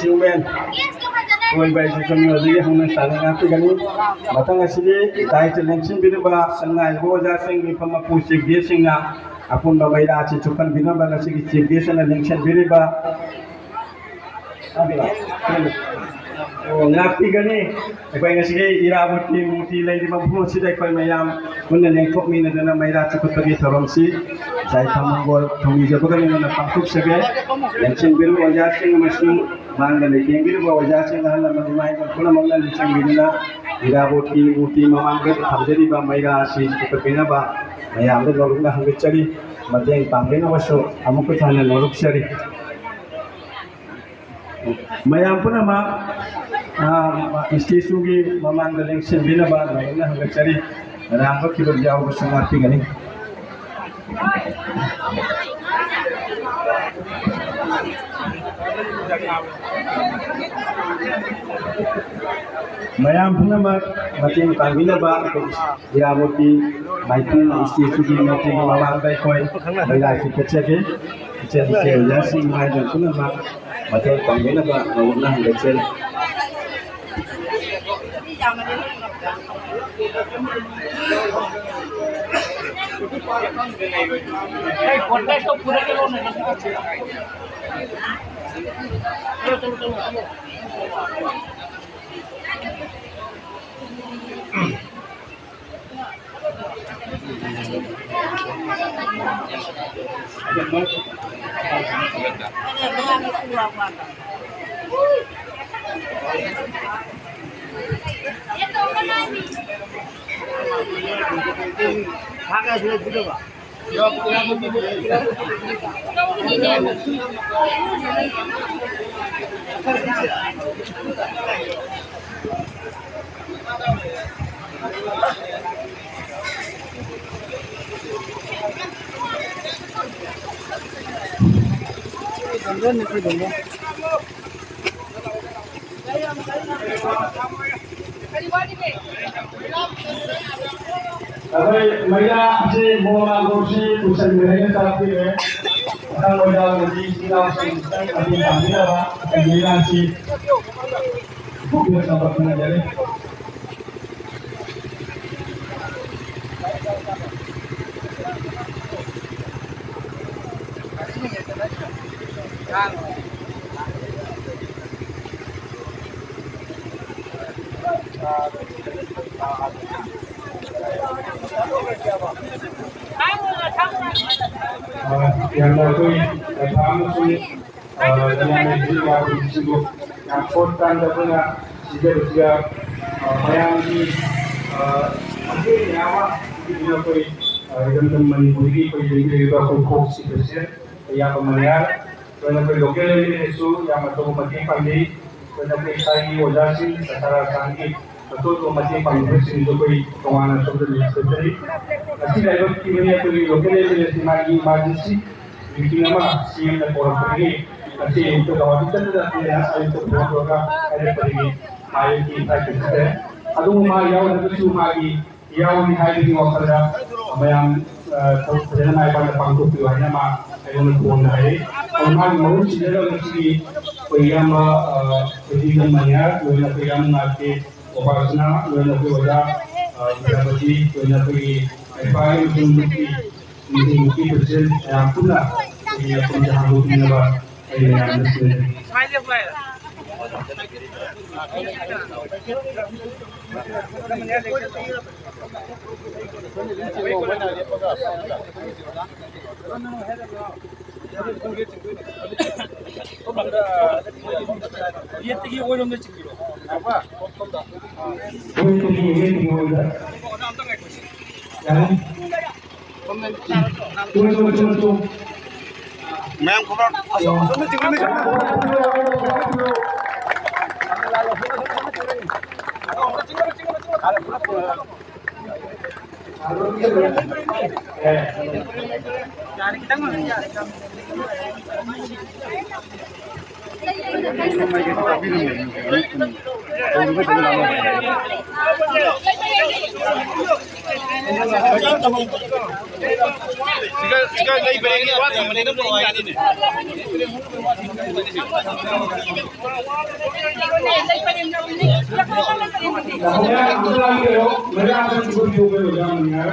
सिंगमेन कोई बाई जोंनि अजय हमने सानना फैगोन मतंग असली दायित्व लेंसिन बिरबा संना गोजा सिंह बिफमा पुसिक दे सिंना अपुन बायरा आछि चुकन बिनबा नसिक चिक दे सना लेंसिन बिरबा ngapigani akwai ngasige iraboti muti laidi mampu sidai koi mayam kunna lengkok mina dana maira chukut bagi tharomsi jai thamangol thongi jabagani na pangtuk sege lenchin biru wajah sing masing mangga leking biru wajah sing hala manimai kuna mangga lenchin biruna iraboti muti mamangga thamjari ba maira si chukut bina ba mayam da lorukna hangchari madeng panggena waso amuku thana loruk sari mayam pun ama istisu gi mamang galing sembina ba na hangga cari rambut kibur jauh bersengarti gani mayam pun ama mating panggila ba iraboti baitu istisu gi mating mamang bai koi baila kecil ke jasi mai dan pun ama mating panggila ba na hangga cari अगर महिला से मोला गोशी कुशल मेरे साथ भी है अगर महिला नदी सीधा से अभी महिला बा महिला से खूब अच्छा बना जाए yang lakuin kamu sih dengan media itu yang kontan dapatnya juga bayang di mungkin nyawa itu lakuin dengan teman budi koi juga kok sih persen yang kemudian kalau koi lokal itu yang atau mati pagi kalau koi sai wajah sih secara sanggih betul mati pagi sih itu koi kawan saudara saudari asli dalam kimia koi lokal itu magi sih Bikin nama siang dan orang pergi nanti untuk kawan kita nanti ya untuk berdoa ada pergi main kita kita aduh mah yang nanti cuma lagi yang di hari ini waktu ada apa yang tahu kerana mai pada pangku tuanya mah yang pun hari orang mau sih dalam segi payam pendidikan banyak orang payam nanti operasional orang wajah berarti orang pergi apa yang mungkin persen yang pula dia penjahat hukumnya bah ini yang betul. Memang kurang. Siga lay bere ni wat mane na mo ay ni. Kemudian aku lagi loh, mereka akan cukup juga loh jangan ya.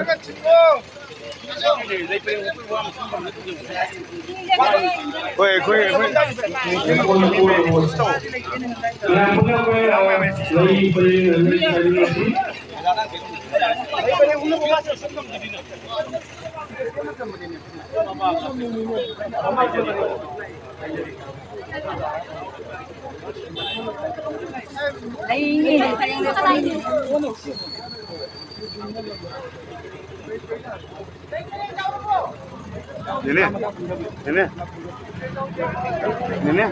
Yang punya kue lagi beli lagi. Ini.